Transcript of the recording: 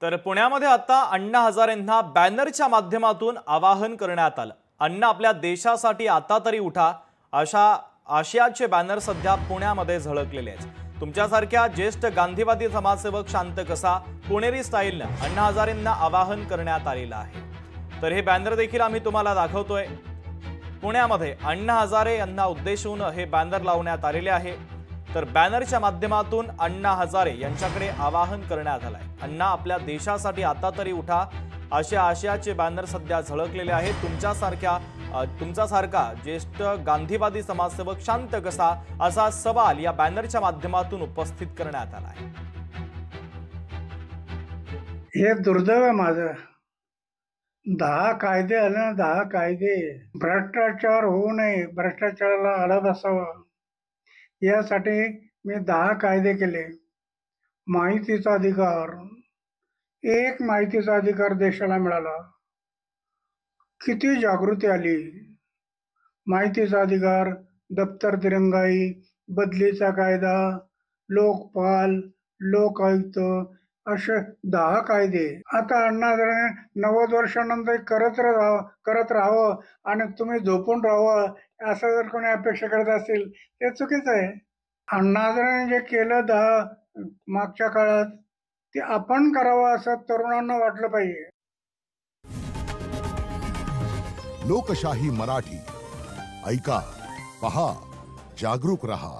तर पुण्यामध्ये आता अण्णा हजारेंना बॅनरच्या माध्यमातून आवाहन करण्यात आलं। अण्णा आपल्या देशासाठी आता तरी उठा अशा आशयाचे बॅनर सध्या पुण्यामध्ये झळकलेले आहेत। तुमच्यासारख्या ज्येष्ठ गांधीवादी समाजसेवक शांत कसा पुणेरी स्टाईलने अण्णा हजारेंना आवाहन करण्यात आलेलं आहे। तर हे बॅनर देखील आम्ही तुम्हाला दाखवतोय। पुण्यामध्ये अण्णा हजारे यांना उद्देशून हे बॅनर लावण्यात आलेले आहे। तर बॅनरच्या माध्यमातून अण्णा हजारे यांच्याकडे आवाहन करण्यात आलंय। अण्णा आपल्या देशासाठी आता तरी उठा अशा आशयाचे बॅनर सध्या झळकलेले आहेत। तुमच्यासारखा ज्येष्ठ गांधीवादी समाजसेवक शांत कसा असा सवाल या बॅनरच्या माध्यमातून उपस्थित करण्यात आला आहे। हे दुर्दैव आहे माझं। 10 कायदे आले ना, 10 कायदे भ्रष्टाचार होऊ नये, भ्रष्टाचाराला आळा बसावा यासाठी मी 10 कायदे केले। माहितीचा अधिकार, एक माहितीचा अधिकार देशाला मिळाला। किती जागृती आली। माहितीचा अधिकार, दप्तर दिरंगाई, बदलीचा कायदा, लोकपाल, लोक आयुक्त असे 10 कायदे। आता अण्णा हजारे 90 वर्षानंतर करत राहावं आणि तुम्ही झोपून राहावं असं जर कोणी अपेक्षा करत असेल ते चुकीचं आहे। अण्णा हजारेने जे केलं 10 मागच्या काळात ते आपण करावं असं तरुणांना वाटलं पाहिजे। लोकशाही मराठी ऐका, पहा, जागरूक रहा।